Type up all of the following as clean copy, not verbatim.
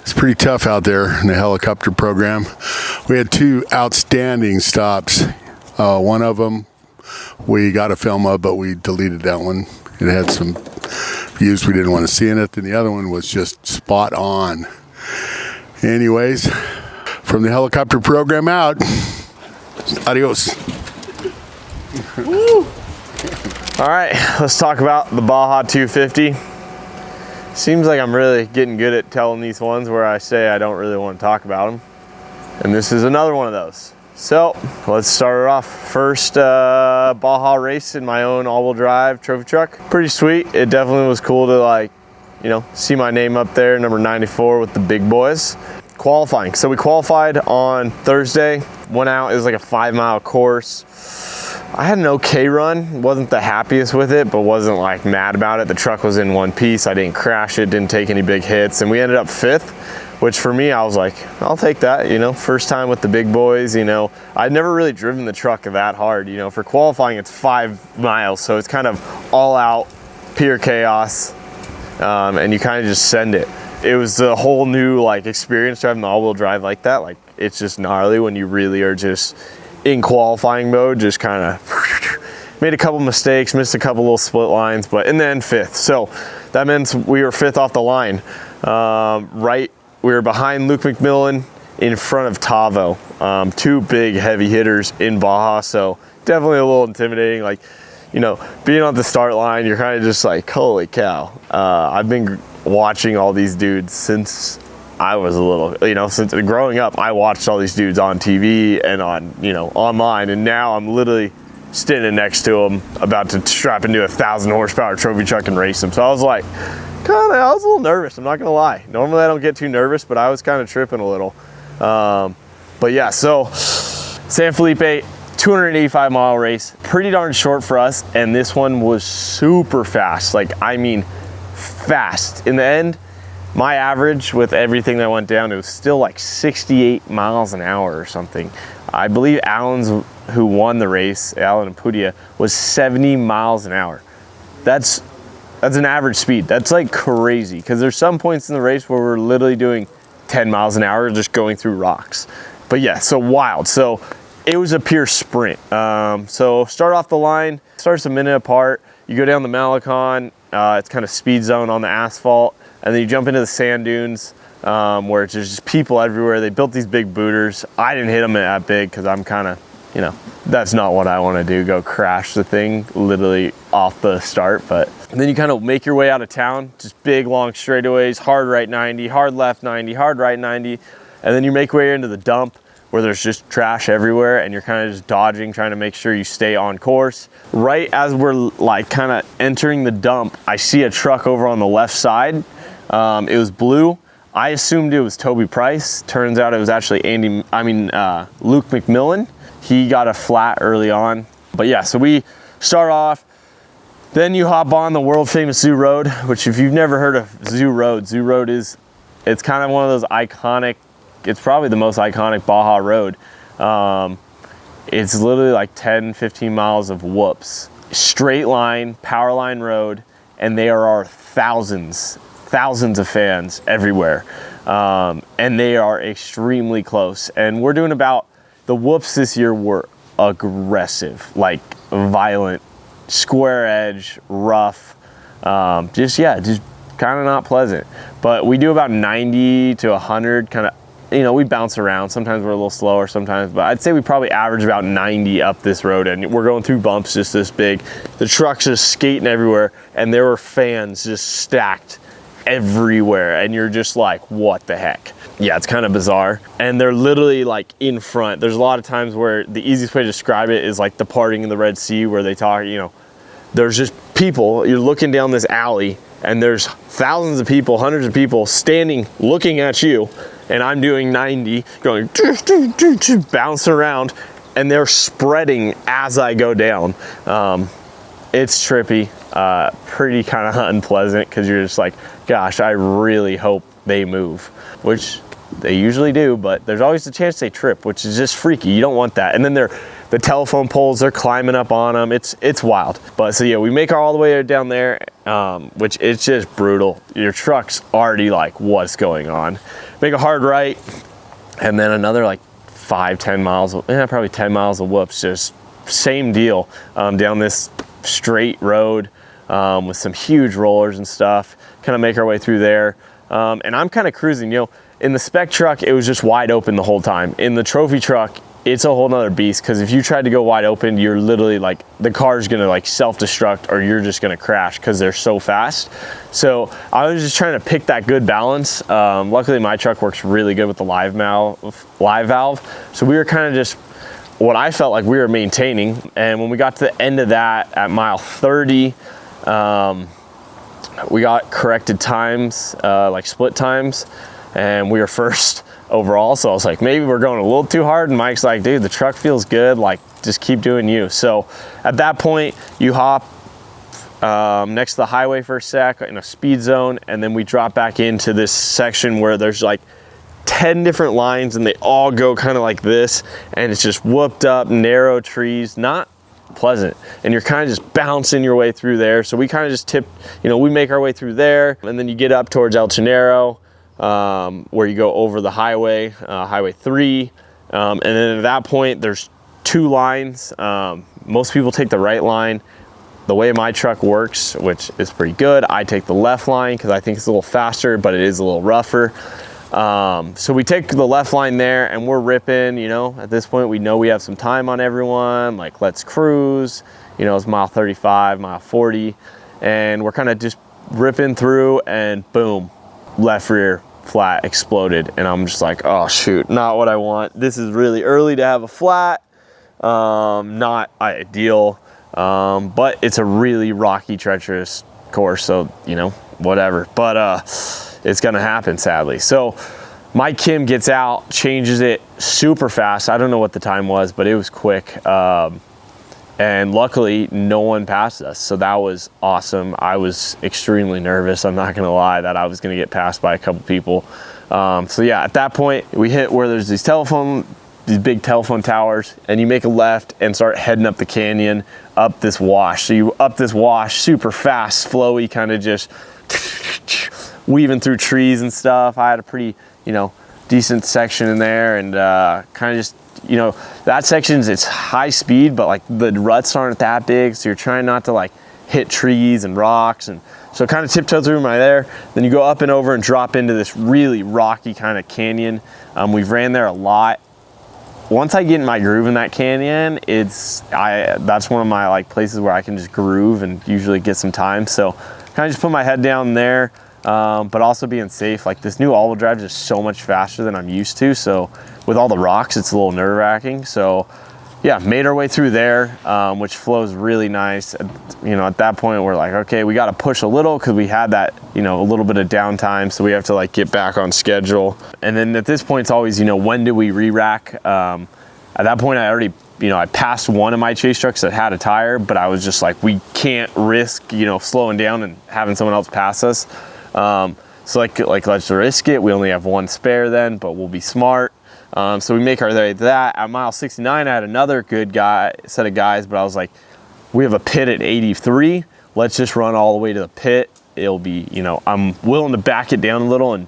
It's pretty tough out there in the helicopter program. We had two outstanding stops. One of them we got a film of, but we deleted that one. It had some views we didn't want to see in it, and the other one was just spot on. Anyways, from the helicopter program out, adios. Woo. All right, let's talk about the Baja 250. Seems like I'm really getting good at telling these ones where I say I don't really want to talk about them. And this is another one of those. So let's start it off. First Baja race in my own all-wheel drive trophy truck. Pretty sweet. It definitely was cool to, like, you know, see my name up there, number 94 with the big boys. Qualifying. So we qualified on Thursday, went out, it was like a 5-mile course. I had an okay run, wasn't the happiest with it, but wasn't like mad about it. The truck was in one piece, I didn't crash it, didn't take any big hits, and we ended up 5th, which for me, I was like, I'll take that, you know, first time with the big boys, you know. I'd never really driven the truck that hard, you know. For qualifying, it's 5 miles, so it's kind of all out, pure chaos, and you kind of just send it. It was a whole new like experience driving the all-wheel drive like that. Like, it's just gnarly when you really are just in qualifying mode, just kind of made a couple mistakes, missed a couple little split lines, but in the end 5th. So that means we were 5th off the line. We were behind Luke McMillan, in front of Tavo. 2 big heavy hitters in Baja, so definitely a little intimidating. Like, you know, being on the start line, you're kind of just like, holy cow. I've been watching all these dudes since I was a little, you know, since growing up, I watched all these dudes on TV and on, you know, online, and now I'm literally standing next to them about to strap into a 1,000 horsepower trophy truck and race them. So I was like, I was a little nervous, I'm not gonna lie. Normally I don't get too nervous, but I was kind of tripping a little. But yeah, so San Felipe, 285-mile race, pretty darn short for us, and this one was super fast. Like, I mean, fast. In the end, my average with everything that went down, it was still like 68 miles an hour or something. I believe Alan's, who won the race, Alan Apudia, was 70 miles an hour. That's an average speed. That's like crazy, because there's some points in the race where we're literally doing 10 miles an hour just going through rocks. But yeah, so wild. So it was a pure sprint. So start off the line, starts a minute apart. You go down the Malecon, it's kind of speed zone on the asphalt, and then you jump into the sand dunes, where it's just people everywhere. They built these big booters. I didn't hit them that big because I'm kind of, you know, that's not what I want to do, go crash the thing literally off the start. But then you kind of make your way out of town, just big long straightaways, hard right 90, hard left 90, hard right 90, and then you make your way into the dump where there's just trash everywhere, and you're kind of just dodging, trying to make sure you stay on course. Right as we're like kind of entering the dump, I see a truck over on the left side. It was blue. I assumed it was Toby Price. Turns out it was actually Luke McMillan. He got a flat early on. But yeah, so we start off, then you hop on the world famous Zoo Road, which if you've never heard of Zoo Road it's kind of one of those iconic, it's probably the most iconic Baja road. It's literally like 10, 15 miles of whoops. Straight line, power line road, and there are thousands of fans everywhere. And they are extremely close. And we're doing about, the whoops this year were aggressive, like violent, square edge, rough, just kind of not pleasant. But we do about 90 to 100, kind of, you know, we bounce around. Sometimes we're a little slower sometimes, but I'd say we probably average about 90 up this road, and we're going through bumps just this big. The truck's just skating everywhere, and there were fans just stacked everywhere, and you're just like, what the heck? Yeah, it's kind of bizarre. And they're literally like in front. There's a lot of times where the easiest way to describe it is like the parting in the Red Sea, where they talk, you know, there's just people, you're looking down this alley, and there's thousands of people, hundreds of people standing looking at you, and I'm doing 90, going bounce around, and they're spreading as I go down. It's trippy, pretty kind of unpleasant, because you're just like, gosh, I really hope they move, which they usually do, but there's always a chance they trip, which is just freaky. You don't want that. And then they're the telephone poles, they're climbing up on them. It's wild. But so yeah, we make all the way down there, which it's just brutal. Your truck's already like, what's going on? Make a hard right, and then another like 5-10 miles, probably 10 miles of whoops, just same deal, down this straight road, with some huge rollers and stuff, kind of make our way through there. And I'm kind of cruising, you know, in the spec truck, it was just wide open the whole time. In the trophy truck, it's a whole nother beast, because if you tried to go wide open, you're literally like, the car's gonna like self-destruct, or you're just gonna crash because they're so fast. So I was just trying to pick that good balance. Luckily my truck works really good with the live valve. So we were kind of just, what I felt like we were maintaining. And when we got to the end of that at mile 30, we got corrected times, like split times, and we were first overall. So I was like, maybe we're going a little too hard. And Mike's like, dude, the truck feels good. Like, just keep doing you. So at that point, you hop next to the highway for a sec in a speed zone, and then we drop back into this section where there's like 10 different lines, and they all go kind of like this, and it's just whooped up, narrow trees, not pleasant, and you're kind of just bouncing your way through there. So we kind of just we make our way through there, and then you get up towards El Chinero, where you go over the highway, highway 3, and then at that point there's 2 lines. Most people take the right line. The way my truck works, which is pretty good, I take the left line because I think it's a little faster, but it is a little rougher. So we take the left line there, and we're ripping, you know, at this point we know we have some time on everyone, like, let's cruise, you know, it's mile 35, mile 40, and we're kind of just ripping through, and boom, left rear flat exploded. And I'm just like, oh shoot, not what I want. This is really early to have a flat, not ideal, but it's a really rocky, treacherous course, so, you know, whatever. But it's gonna happen, sadly. So my Kim gets out, changes it super fast. I don't know what the time was, but it was quick. And luckily no one passed us. So that was awesome. I was extremely nervous, I'm not gonna lie, that I was gonna get passed by a couple people. So yeah, at that point we hit where there's these big telephone towers, and you make a left and start heading up the canyon, up this wash. So you up this wash super fast, flowy, kind of just weaving through trees and stuff. I had a pretty, you know, decent section in there, and kind of just, you know, that section's, it's high speed, but like the ruts aren't that big, so you're trying not to like hit trees and rocks, and so kind of tiptoe through right there. Then you go up and over and drop into this really rocky kind of canyon. We've ran there a lot. Once I get in my groove in that canyon, that's one of my like places where I can just groove and usually get some time. So kind of just put my head down there, but also being safe. Like, this new all-wheel drive is just so much faster than I'm used to. So with all the rocks, it's a little nerve-wracking. So yeah, made our way through there, which flows really nice. You know, at that point we're like, okay, we got to push a little, because we had that, you know, a little bit of downtime, so we have to like get back on schedule. And then at this point it's always, you know, when do we re-rack? At that point I already, you know, I passed one of my chase trucks that had a tire, but I was just like, we can't risk, you know, slowing down and having someone else pass us. So like let's risk it. We only have one spare then, but we'll be smart. So we make our way to that. At mile 69, I had another good set of guys, but I was like, we have a pit at 83. Let's just run all the way to the pit. It'll be, you know, I'm willing to back it down a little and,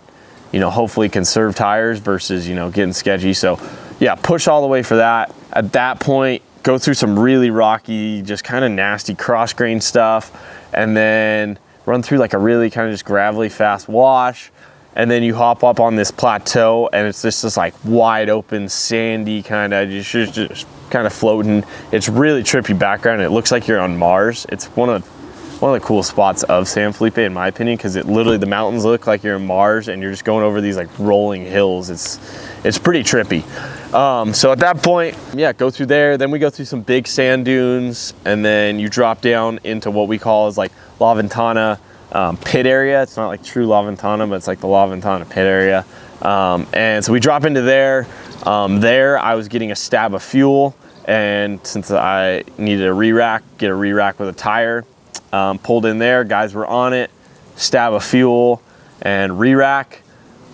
you know, hopefully conserve tires versus, you know, getting sketchy. So yeah, push all the way for that. At that point, go through some really rocky, just kind of nasty cross grain stuff, and then run through like a really kind of just gravelly fast wash. And then you hop up on this plateau, and it's just this like wide open, sandy kind of, just kind of floating. It's really trippy background. It looks like you're on Mars. It's one of the cool spots of San Felipe, in my opinion, because it literally, the mountains look like you're in Mars, and you're just going over these like rolling hills. It's pretty trippy. So at that point, yeah, go through there. Then we go through some big sand dunes, and then you drop down into what we call is like La Ventana pit area. It's not like true La Ventana, but it's like the La Ventana pit area. And so we drop into there. There I was getting a stab of fuel, and since I needed get a re-rack with a tire, pulled in there, guys were on it, stab of fuel and re-rack.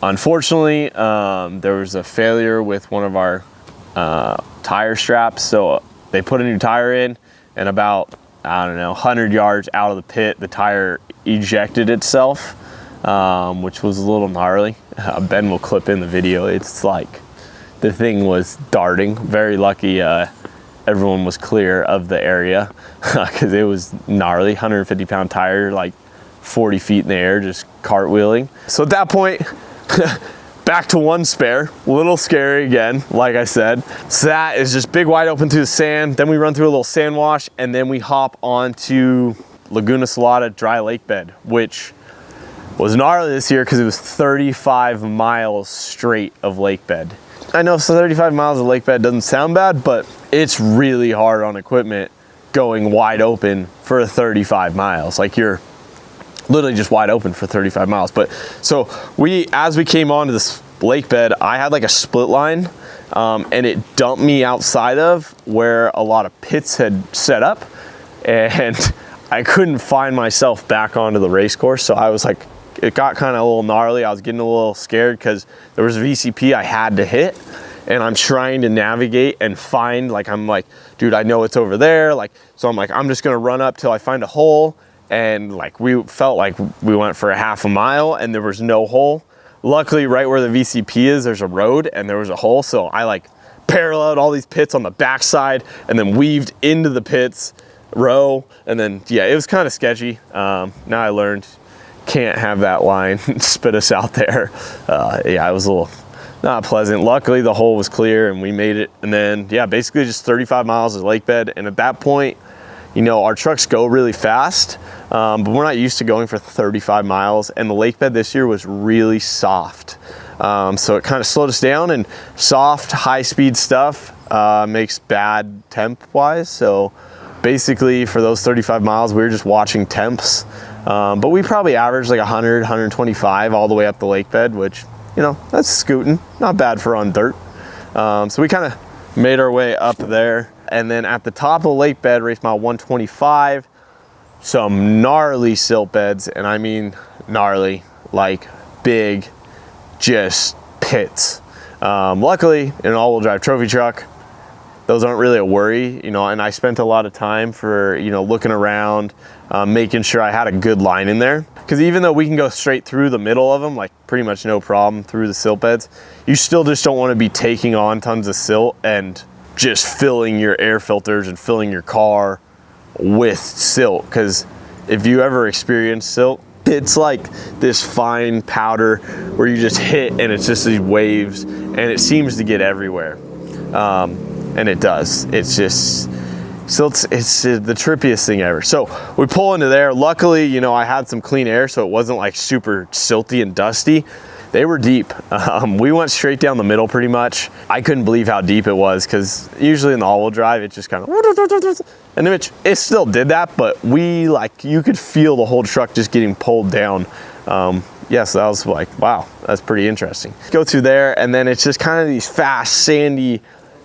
Unfortunately, there was a failure with one of our tire straps, so they put a new tire in, and about, I don't know, 100 yards out of the pit, the tire ejected itself, which was a little gnarly. Ben will clip in the video. It's like the thing was darting. Very lucky everyone was clear of the area because it was gnarly. 150-pound tire, like 40 feet in the air, just cartwheeling. So at that point, back to one spare, a little scary again, like I said. So that is just big wide open through the sand. Then we run through a little sand wash, and then we hop onto Laguna Salada dry lake bed, which was gnarly this year because it was 35 miles straight of lake bed. I know 35 miles of lake bed doesn't sound bad, but it's really hard on equipment going wide open for 35 miles. Like, you're literally just wide open for 35 miles. But so as we came onto this lake bed, I had like a split line, and it dumped me outside of where a lot of pits had set up, and I couldn't find myself back onto the race course. So I was like, it got kind of a little gnarly. I was getting a little scared because there was a VCP I had to hit, and I'm trying to navigate and find, like, I'm like, dude, I know it's over there. Like, so I'm like, I'm just gonna run up till I find a hole. And like, we felt like we went for a half a mile and there was no hole. Luckily, right where the VCP is, there's a road and there was a hole. So I like paralleled all these pits on the backside and then weaved into the pits row. And then, yeah, it was kind of sketchy. Now I learned, can't have that line spit us out there. Yeah, it was a little not pleasant. Luckily, the hole was clear and we made it. And then, yeah, basically just 35 miles of lake bed. And at that point, you know, our trucks go really fast, but we're not used to going for 35 miles. And the lake bed this year was really soft. So it kind of slowed us down, and soft, high speed stuff makes bad temp wise. So basically for those 35 miles, we were just watching temps. But we probably averaged like 100, 125 all the way up the lake bed, which, you know, that's scooting, not bad for on dirt. So we kind of made our way up there. And then at the top of the lake bed, race mile 125, some gnarly silt beds. And I mean gnarly, like big, just pits. Luckily, in an all-wheel drive trophy truck, those aren't really a worry, you know, and I spent a lot of time for, you know, looking around, making sure I had a good line in there. Because even though we can go straight through the middle of them, like pretty much no problem through the silt beds, you still just don't want to be taking on tons of silt and just filling your air filters and filling your car with silt. Because if you ever experience silt, it's like this fine powder where you just hit and it's just these waves, and it seems to get everywhere. And it does. It's just silt's, it's the trippiest thing ever. So we pull into there. Luckily, you know, I had some clean air, so it wasn't like super silty and dusty. They were deep. We went straight down the middle pretty much. I couldn't believe how deep it was, because usually in the all-wheel drive, it just kind of, and it still did that, but you could feel the whole truck just getting pulled down. Yeah, so that was like, wow, that's pretty interesting. Go through there, and then it's just kind of these fast, sandy,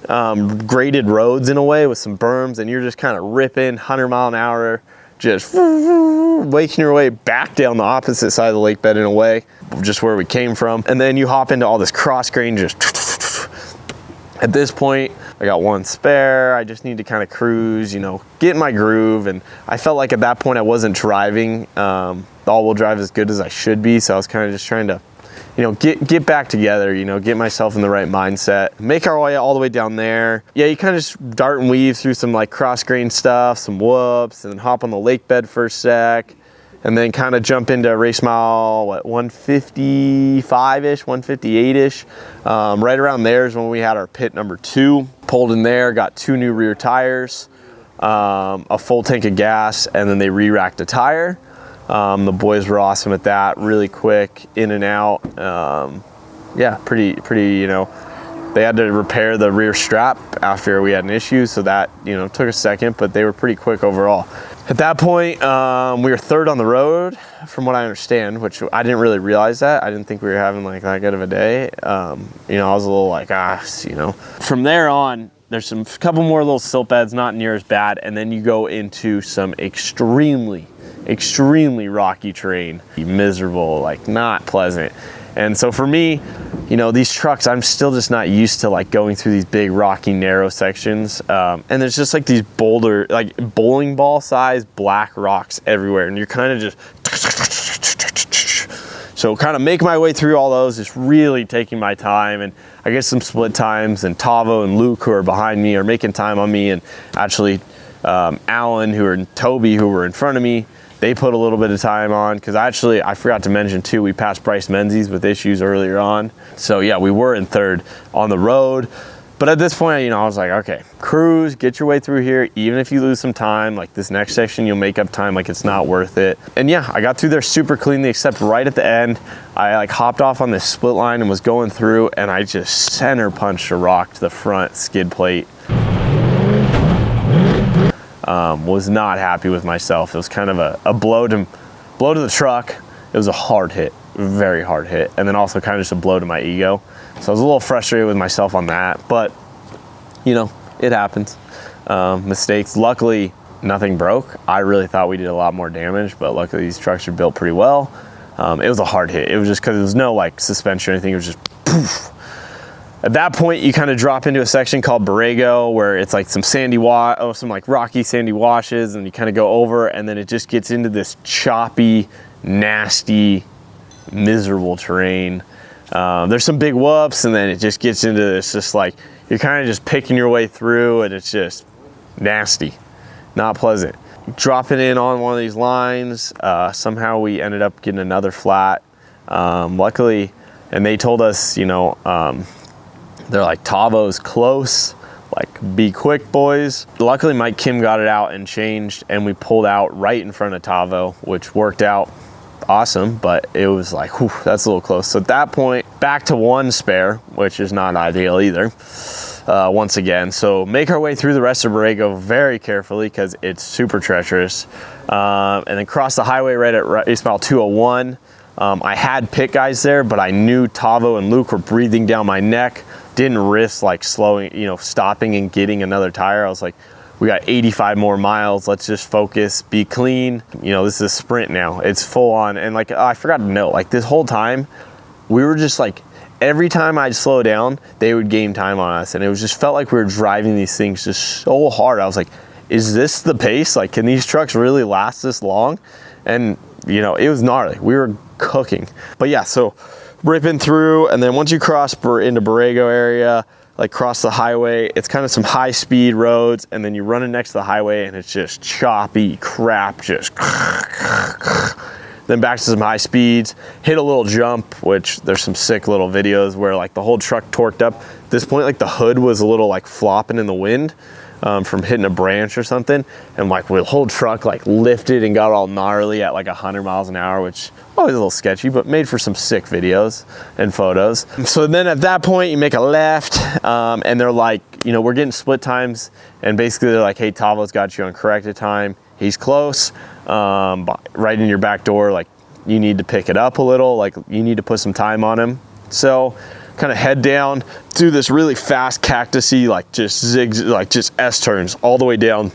graded roads in a way with some berms, and you're just kind of ripping 100 mile an hour, just waking your way back down the opposite side of the lake bed in a way, just where we came from. And then you hop into all this cross grain, just at this point, I got one spare. I just need to kind of cruise, you know, get in my groove. And I felt like at that point I wasn't driving the all-wheel drive as good as I should be. So I was kind of just trying to, you know, get back together, you know, get myself in the right mindset, make our way all the way down there. Yeah, you kind of just dart and weave through some like cross grain stuff, some whoops, and then hop on the lake bed for a sec, and then kind of jump into race mile, what, 155-ish, 158-ish. Right around there is when we had our pit number 2. Pulled in there, got 2 new rear tires, a full tank of gas, and then they re-racked a tire. The boys were awesome at that, really quick, in and out. Yeah, pretty, you know, they had to repair the rear strap after we had an issue, so that, you know, took a second, but they were pretty quick overall. At that point, we were 3rd on the road, from what I understand, which I didn't really realize that. I didn't think we were having like that good of a day. You know, I was a little like, you know. From there on, there's some couple more little silt beds, not near as bad, and then you go into some extremely rocky terrain, miserable, like not pleasant. And so for me, you know, these trucks, I'm still just not used to like going through these big rocky narrow sections. And there's just like these boulder, like bowling ball size black rocks everywhere. And you're kind of just, so kind of make my way through all those, just really taking my time. And I get some split times, and Tavo and Luke, who are behind me, are making time on me. And actually Alan, and Toby, who were in front of me, they put a little bit of time on, because I forgot to mention too, we passed Bryce Menzies with issues earlier on. So yeah, we were in third on the road. But at this point, you know, I was like, okay, cruise, get your way through here. Even if you lose some time, like this next section, you'll make up time, like it's not worth it. And yeah, I got through there super cleanly, except right at the end, I like hopped off on this split line and was going through, and I just center punched a rock to the front skid plate. Was not happy with myself. It was kind of a blow to the truck. It was a hard hit, very hard hit. And then also kind of just a blow to my ego. So I was a little frustrated with myself on that, but you know, it happens. Mistakes. Luckily, nothing broke. I really thought we did a lot more damage, but luckily these trucks are built pretty well. It was a hard hit. It was just because there was no like suspension or anything. It was just poof. At that point, you kind of drop into a section called Borrego, where it's like some some like rocky sandy washes, and you kind of go over, and then it just gets into this choppy, nasty, miserable terrain. There's some big whoops, and then it just gets into this, just like you're kind of just picking your way through, and it's just nasty, not pleasant. Dropping in on one of these lines, somehow we ended up getting another flat. Luckily, and they told us, you know, they're like, Tavo's close, like be quick, boys. Luckily, Mike Kim got it out and changed, and we pulled out right in front of Tavo, which worked out awesome, but it was like, whew, that's a little close. So at that point, back to one spare, which is not ideal either, once again. So make our way through the rest of Borrego very carefully, because it's super treacherous. And then cross the highway right at race mile 201. I had pit guys there, but I knew Tavo and Luke were breathing down my neck. Didn't risk like slowing, you know, stopping and getting another tire. I was like, we got 85 more miles. Let's just focus, be clean. You know, this is a sprint now. It's full on. And like, I forgot to note, like this whole time, we were just like, every time I'd slow down, they would gain time on us. And it was just felt like we were driving these things just so hard. I was like, is this the pace? Like, can these trucks really last this long? And you know, it was gnarly. We were cooking. But yeah, so ripping through, and then once you cross into Borrego area, like cross the highway, it's kind of some high speed roads, and then you're running next to the highway, and it's just choppy crap, just then back to some high speeds, hit a little jump, which there's some sick little videos where like the whole truck torqued up. At this point, like the hood was a little like flopping in the wind from hitting a branch or something, and like the whole truck like lifted and got all gnarly at like 100 miles an hour, which always a little sketchy, but made for some sick videos and photos. So then at that point, you make a left, and they're like, you know, we're getting split times, and basically they're like, hey, Tavo's got you on corrected time. He's close, right in your back door. Like, you need to pick it up a little. Like, you need to put some time on him. So kind of head down, do this really fast cactusy, like just zigs, like just S turns all the way down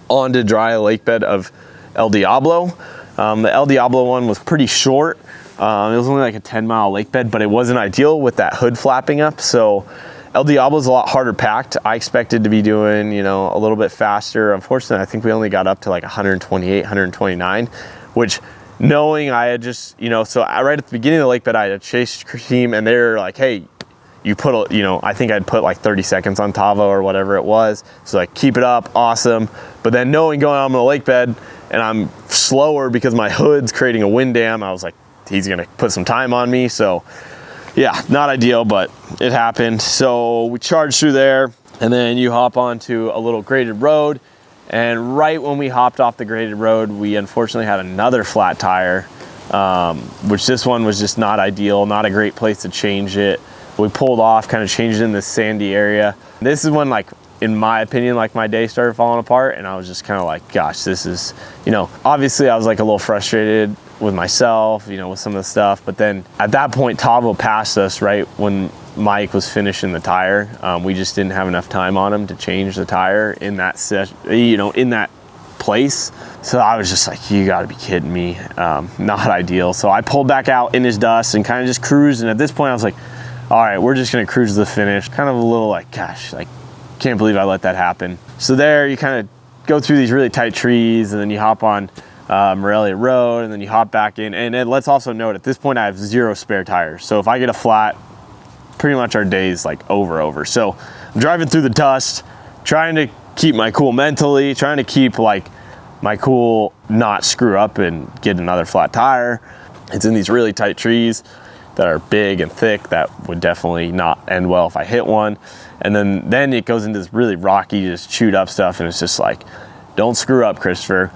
onto dry lake bed of El Diablo. The El Diablo one was pretty short. It was only like a 10-mile lake bed, but it wasn't ideal with that hood flapping up. So El Diablo is a lot harder packed. I expected to be doing, you know, a little bit faster. Unfortunately, I think we only got up to like 128, 129, which, knowing I had just, you know, so right at the beginning of the lake bed, I had a chase team, and they were like, hey, you put, you know, I think I'd put like 30 seconds on Tavo or whatever it was. So like, keep it up, awesome. But then knowing going on the lake bed, and I'm slower because my hood's creating a wind dam, I was like, he's gonna put some time on me. So yeah, not ideal, but it happened. So we charged through there, and then you hop onto a little graded road. And right when we hopped off the graded road, we unfortunately had another flat tire, which this one was just not ideal, not a great place to change it. We pulled off, kind of changed it in this sandy area. This is when, like, in my opinion, like my day started falling apart, and I was just kind of like, gosh, this is, you know, obviously I was like a little frustrated with myself, you know, with some of the stuff. But then at that point, Tavo passed us right when Mike was finishing the tire. We just didn't have enough time on him to change the tire in that you know, in that place. So I was just like, you gotta be kidding me. Not ideal. So I pulled back out in his dust and kind of just cruised. And at this point I was like, all right, we're just gonna cruise to the finish. Kind of a little like, gosh, like, can't believe I let that happen. So there, you kind of go through these really tight trees, and then you hop on Morelia Road, and then you hop back in. And then let's also note, at this point, I have 0 spare tires. So if I get a flat, pretty much our day's like over. So I'm driving through the dust, trying to keep my cool mentally, trying to keep like my cool, not screw up and get another flat tire. It's in these really tight trees that are big and thick that would definitely not end well if I hit one. And then it goes into this really rocky, just chewed up stuff, and it's just like, don't screw up, Christopher.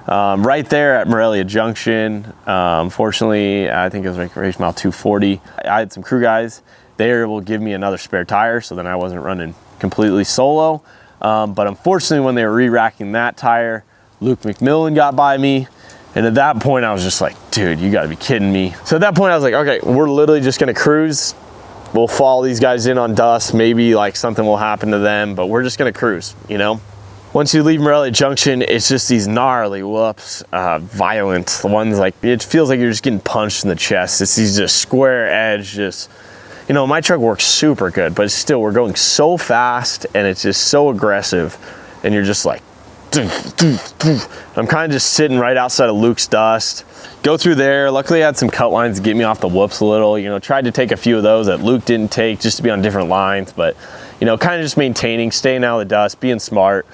Right there at Morelia Junction, fortunately, I think it was like race mile 240. I had some crew guys. They were able to give me another spare tire, so then I wasn't running completely solo. But unfortunately, when they were re-racking that tire, Luke McMillan got by me. And at that point, I was just like, dude, you gotta be kidding me. So at that point, I was like, okay, we're literally just gonna cruise. We'll follow these guys in on dust. Maybe like something will happen to them, but we're just gonna cruise, you know? Once you leave Morelia Junction, it's just these gnarly whoops, violent. The ones like, it feels like you're just getting punched in the chest. It's these just square edge, just, you know, my truck works super good, but still, we're going so fast and it's just so aggressive. And you're just like, I'm kind of just sitting right outside of Luke's dust. Go through there. Luckily, I had some cut lines to get me off the whoops a little. You know, tried to take a few of those that Luke didn't take just to be on different lines, but, you know, kind of just maintaining, staying out of the dust, being smart.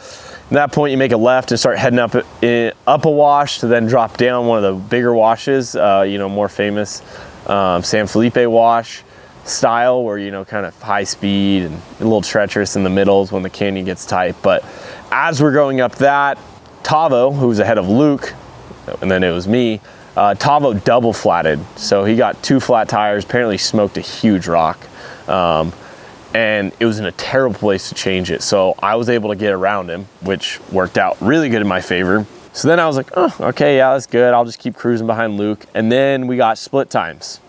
At that point, you make a left and start heading up a wash to then drop down one of the bigger washes, you know, more famous San Felipe wash style, where, you know, kind of high speed and a little treacherous in the middles when the canyon gets tight. But as we're going up that, Tavo, who was ahead of Luke, and then it was me, Tavo double flatted. So he got 2 flat tires, apparently smoked a huge rock. And it was in a terrible place to change it. So I was able to get around him, which worked out really good in my favor. So then I was like, oh, okay, yeah, that's good. I'll just keep cruising behind Luke. And then we got split times.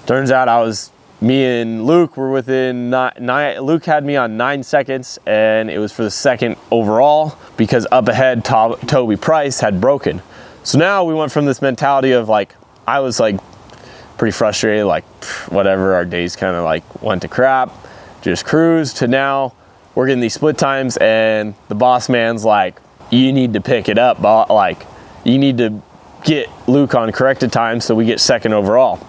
Turns out me and Luke were within Luke had me on 9 seconds, and it was for the second overall because up ahead, Toby Price had broken. So now we went from this mentality of like, I was like pretty frustrated, like whatever, our days kind of like went to crap, just cruise, to now we're getting these split times, and the boss man's like, you need to pick it up, like you need to get Luke on corrected time so we get second overall.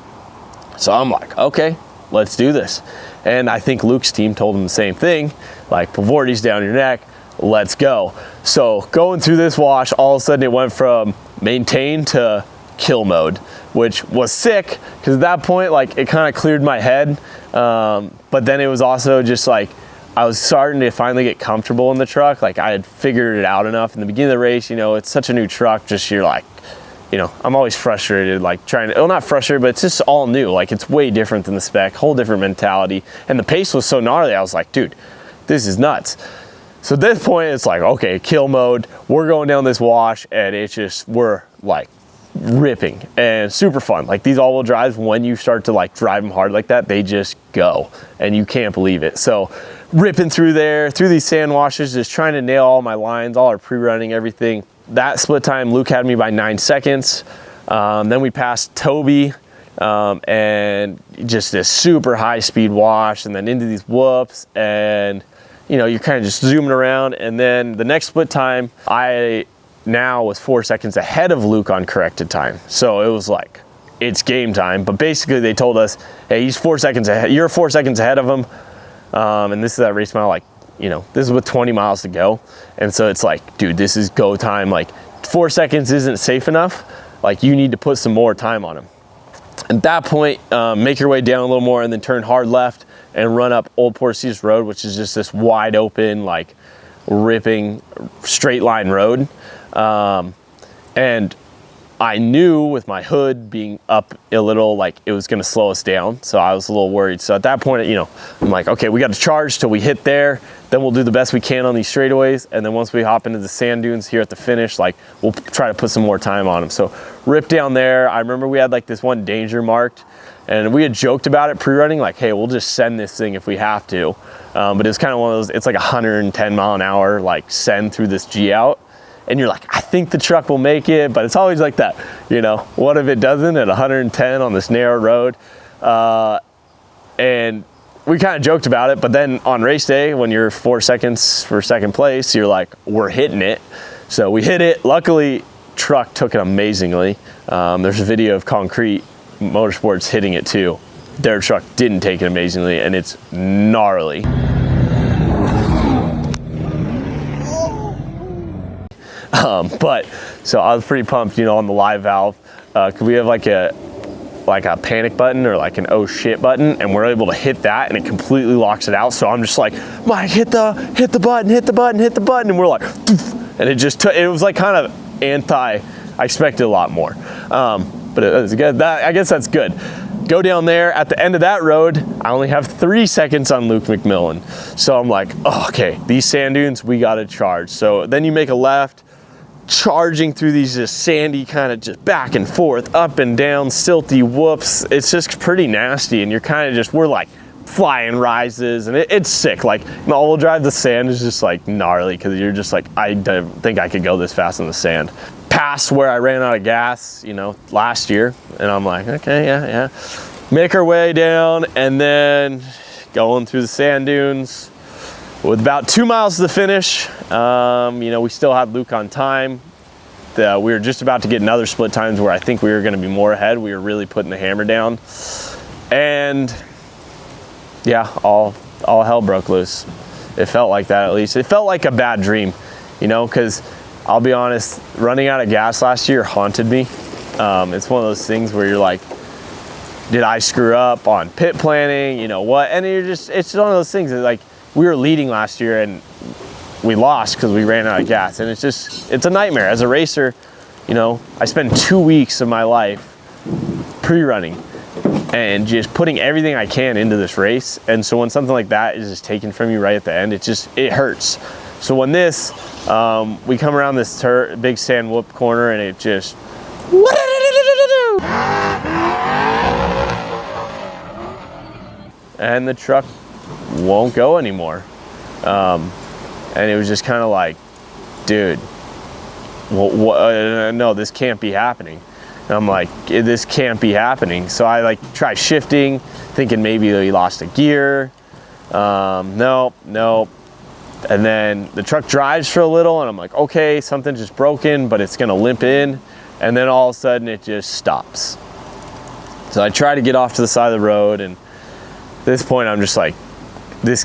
So I'm like, okay, let's do this. And I think Luke's team told him the same thing, like, Polvoorde's down your neck, let's go. So going through this wash, all of a sudden it went from maintain to kill mode, which was sick, because at that point, like, it kind of cleared my head. But then it was also just like, I was starting to finally get comfortable in the truck. Like, I had figured it out enough. In the beginning of the race, you know, it's such a new truck, just you're like, you know, I'm always frustrated, like trying to, well, not frustrated, but it's just all new. Like, it's way different than the spec, whole different mentality. And the pace was so gnarly, I was like, dude, this is nuts. So at this point, it's like, okay, kill mode. We're going down this wash, and it's just, we're like ripping and super fun. Like, these all-wheel drives, when you start to like drive them hard like that, they just go, and you can't believe it. So ripping through there, through these sand washes, just trying to nail all my lines, all our pre-running, everything. That split time, Luke had me by 9 seconds. Then we passed Toby, and just this super high speed wash, and then into these whoops, and you know, you're kind of just zooming around. And then the next split time, I now was 4 seconds ahead of Luke on corrected time. So it was like, it's game time. But basically they told us, hey, he's 4 seconds ahead, you're 4 seconds ahead of him. And this is that race mile, like, you know, this is with 20 miles to go. And so it's like, dude, this is go time. Like, 4 seconds isn't safe enough. Like, you need to put some more time on him. At that point, make your way down a little more, and then turn hard left and run up Old Portuguese Road, which is just this wide open, like ripping straight line road. And I knew with my hood being up a little, like it was gonna slow us down. So I was a little worried. So at that point, you know, I'm like, okay, we got to charge till we hit there. Then we'll do the best we can on these straightaways. And then once we hop into the sand dunes here at the finish, like we'll try to put some more time on them. So rip down there. I remember we had like this one danger marked, and we had joked about it pre-running, like, hey, we'll just send this thing if we have to. But it's kind of one of those, it's like 110 mile an hour, like send through this G out. And you're like, I think the truck will make it, but it's always like that, you know, what if it doesn't at 110 on this narrow road? And we kind of joked about it, but then on race day, when you're 4 seconds for second place, you're like, we're hitting it. So we hit it. Luckily, truck took it amazingly. There's a video of Concrete Motorsports hitting it too. Their truck didn't take it amazingly, and it's gnarly. But so I was pretty pumped, you know, on the live valve. Cause we have like a panic button or like an oh shit button, and we're able to hit that and it completely locks it out. So I'm just like, Mike, hit the button, and we're like, and it just it was like kind of I expected a lot more, but it was good. I guess that's good. Go down there at the end of that road, I only have 3 seconds on Luke McMillan. So I'm like, oh, okay, these sand dunes, we got to charge. So then you make a left, charging through these just sandy kind of just back and forth, up and down, silty whoops. It's just pretty nasty, and you're kind of just, we're like flying rises, and it's sick. Like the all-wheel drive, the sand is just like gnarly, because you're just like, I don't think I could go this fast in the sand. Past where I ran out of gas, you know, last year, and I'm like, okay, yeah. Make our way down, and then going through the sand dunes with about 2 miles to the finish. You know, we still had Luke on time. We were just about to get another split times where I think we were going to be more ahead. We were really putting the hammer down, and yeah, all hell broke loose. It felt like that, at least. It felt like a bad dream, you know, because I'll be honest, running out of gas last year haunted me. It's one of those things where you're like, did I screw up on pit planning? You know what? And it's one of those things that, like, we were leading last year and we lost because we ran out of gas. And it's a nightmare. As a racer, you know, I spend 2 weeks of my life pre-running and just putting everything I can into this race. And so when something like that is just taken from you right at the end, it hurts. So when we come around this big sand whoop corner, and it just, and the truck won't go anymore. And it was just kind of like, dude, no, this can't be happening. And I'm like, this can't be happening. So I like try shifting, thinking maybe he lost a gear. Nope. And then the truck drives for a little, and I'm like, okay, something's just broken, but it's gonna limp in. And then all of a sudden it just stops. So I try to get off to the side of the road, and at this point I'm just like, this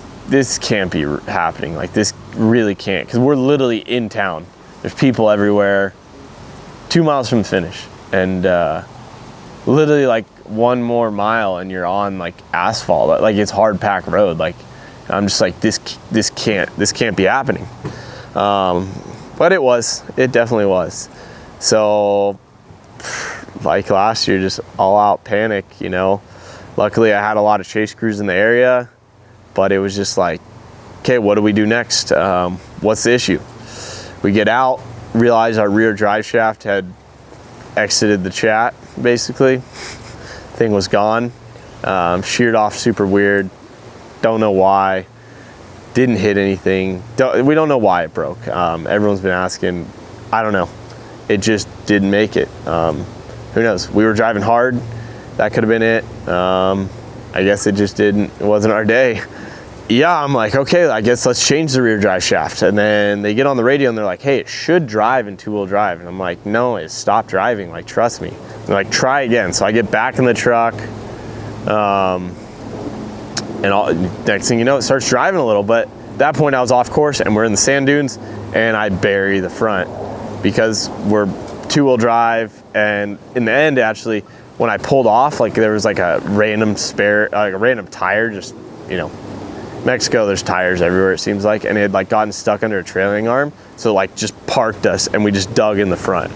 can't be happening. Like, this really can't, because we're literally in town. There's people everywhere, 2 miles from the finish. And literally like 1 more mile and you're on like asphalt. Like, it's hard packed road. Like, I'm just like, this can't be happening. But it definitely was. So like last year, just all out panic, you know. Luckily I had a lot of chase crews in the area, but it was just like, okay, what do we do next? What's the issue? We get out, realize our rear drive shaft had exited the chat, basically. Thing was gone. Sheared off super weird. Don't know why. Didn't hit anything. We don't know why it broke. Everyone's been asking. I don't know. It just didn't make it. Who knows? We were driving hard. That could have been it. I guess it just didn't. It wasn't our day. Yeah, I'm like, okay, I guess let's change the rear drive shaft. And then they get on the radio and they're like, hey, it should drive in 2-wheel drive. And I'm like, no, it stopped driving. Like, trust me. They're like, try again. So I get back in the truck. Next thing you know, it starts driving a little. But at that point, I was off course and we're in the sand dunes, and I bury the front because we're 2-wheel drive. And in the end, actually, when I pulled off, like, there was like a random tire, just, you know, Mexico, there's tires everywhere, it seems like, and it had like gotten stuck under a trailing arm, so like just parked us, and we just dug in the front.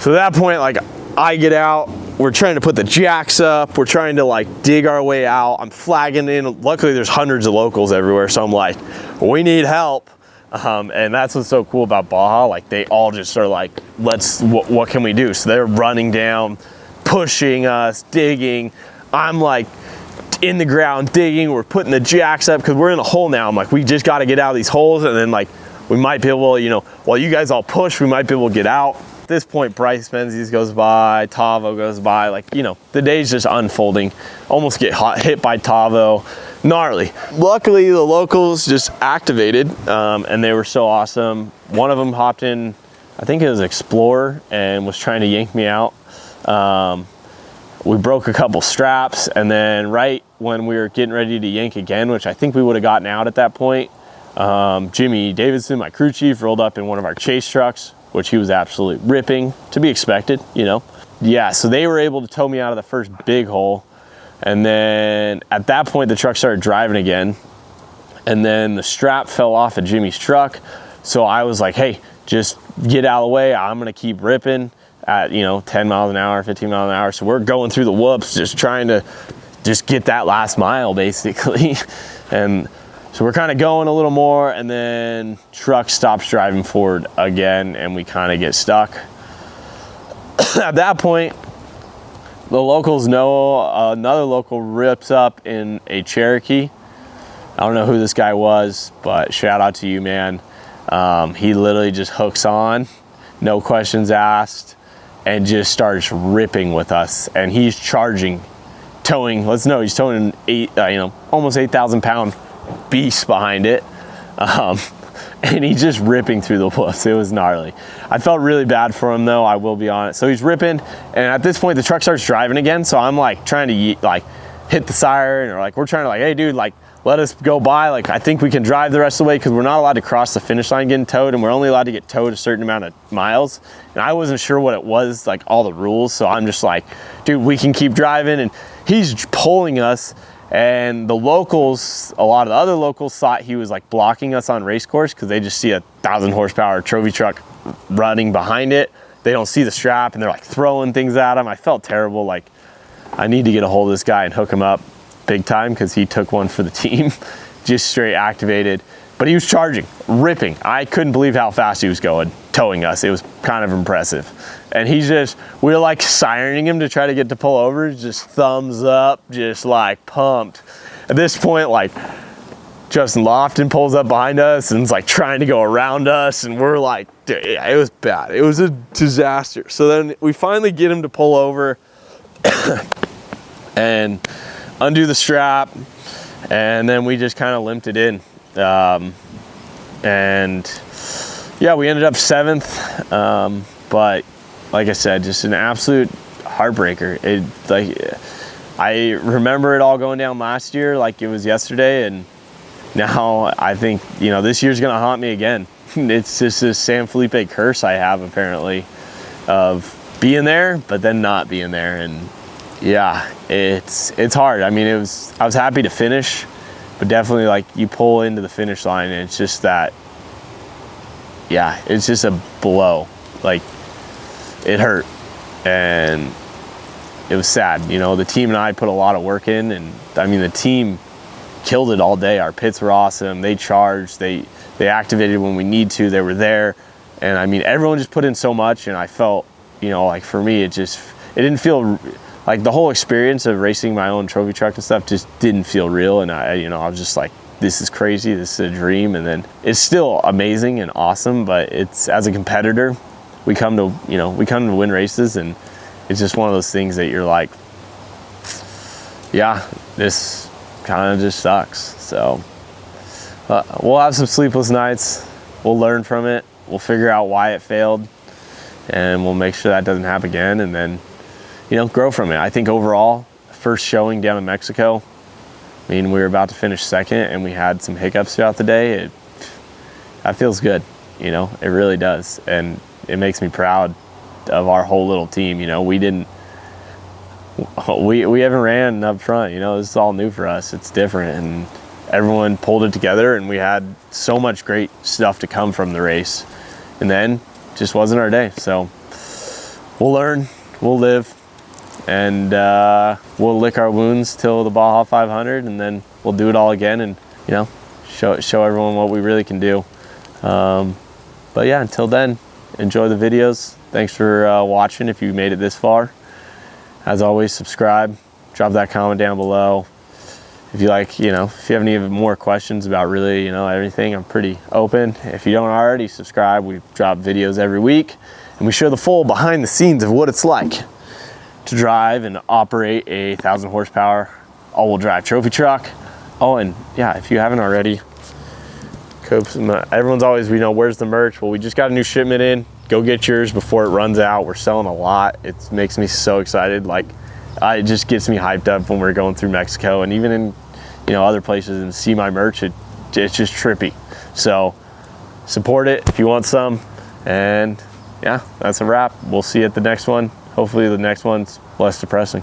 So at that point, like, I get out, we're trying to put the jacks up, we're trying to like dig our way out, I'm flagging in. Luckily there's hundreds of locals everywhere, so I'm like, we need help. And that's what's so cool about Baja, like, they all just are like, what can we do? So they're running down, pushing us, digging. I'm like in the ground digging, we're putting the jacks up because we're in a hole now. I'm like, we just got to get out of these holes, and then like we might be able, you know, while you guys all push, we might be able to get out. At this point, Bryce Menzies goes by, Tavo goes by, like, you know, the day's just unfolding. Almost get hit by Tavo, gnarly. Luckily, the locals just activated, and they were so awesome. One of them hopped in, I think it was Explorer, and was trying to yank me out. We broke a couple straps, and then right when we were getting ready to yank again, which I think we would have gotten out at that point, Jimmy Davidson, my crew chief, rolled up in one of our chase trucks, which he was absolutely ripping, to be expected, you know. Yeah, so they were able to tow me out of the first big hole. And then at that point, the truck started driving again. And then the strap fell off of Jimmy's truck. So I was like, hey, just get out of the way. I'm gonna keep ripping at, you know, 10 miles an hour, 15 miles an hour. So we're going through the whoops, just trying to just get that last mile, basically. And so we're kind of going a little more, and then truck stops driving forward again, and we kind of get stuck. At that point, the locals know another local rips up in a Cherokee. I don't know who this guy was, but shout out to you, man. He literally just hooks on, no questions asked, and just starts ripping with us. And he's charging, towing. Let's know he's towing an almost 8,000 pound beast behind it, and he's just ripping through the whoops. It was gnarly. I felt really bad for him, though, I will be honest. So he's ripping, and at this point the truck starts driving again, so I'm like trying to like hit the siren, or like we're trying to like, hey dude, like let us go by, like I think we can drive the rest of the way, because we're not allowed to cross the finish line getting towed, and we're only allowed to get towed a certain amount of miles. And I wasn't sure what it was, like all the rules, so I'm just like, dude, we can keep driving. And he's pulling us. And the locals, a lot of the other locals thought he was like blocking us on race course, because they just see a 1,000 horsepower trophy truck running behind it. They don't see the strap, and they're like throwing things at him. I felt terrible. Like, I need to get a hold of this guy and hook him up big time, because he took one for the team, just straight activated. But he was charging, ripping. I couldn't believe how fast he was going, towing us. It was kind of impressive. And we were like sirening him to try to get to pull over, just thumbs up, just like pumped. At this point, like Justin Lofton pulls up behind us and is like trying to go around us, and we're like, yeah, it was bad. It was a disaster. So then we finally get him to pull over and undo the strap, and then we just kind of limped it in. And yeah, we ended up 7th, but like I said, just an absolute heartbreaker. I remember it all going down last year like it was yesterday, and now I think, you know, this year's gonna haunt me again. It's just this San Felipe curse I have, apparently, of being there but then not being there. And yeah, it's hard. I mean, I was happy to finish, but definitely like you pull into the finish line and it's just that, yeah, it's just a blow. Like, it hurt, and it was sad. You know, the team and I put a lot of work in, and I mean, the team killed it all day. Our pits were awesome. They charged, they activated when we need to, they were there. And I mean, everyone just put in so much, and I felt, you know, like for me, it didn't feel like the whole experience of racing my own trophy truck and stuff just didn't feel real. And I was just like, this is crazy, this is a dream. And then it's still amazing and awesome, but it's, as a competitor, we come to win races, and it's just one of those things that you're like, yeah, this kind of just sucks. So we'll have some sleepless nights. We'll learn from it. We'll figure out why it failed, and we'll make sure that doesn't happen again, and then, you know, grow from it. I think overall, first showing down in Mexico, I mean, we were about to finish 2nd, and we had some hiccups throughout the day. That feels good, you know, it really does. And it makes me proud of our whole little team. You know, we haven't ran up front, you know, this is all new for us. It's different, and everyone pulled it together, and we had so much great stuff to come from the race. And then just wasn't our day. So we'll learn, we'll live, and we'll lick our wounds till the Baja 500, and then we'll do it all again, and, you know, show everyone what we really can do. But yeah, until then, enjoy the videos. Thanks for watching if you made it this far. As always, subscribe, drop that comment down below. If you like, you know, if you have any more questions about really, you know, everything, I'm pretty open. If you don't already subscribe, we drop videos every week, and we show the full behind the scenes of what it's like to drive and operate a 1,000 horsepower all-wheel drive trophy truck. Oh, and yeah, if you haven't already, everyone's always, where's the merch? Well, we just got a new shipment in. Go get yours before it runs out. We're selling a lot. It makes me so excited. Like, it just gets me hyped up when we're going through Mexico and even in, other places, and see my merch. It's just trippy. So support it if you want some. And yeah, that's a wrap. We'll see you at the next one. Hopefully the next one's less depressing.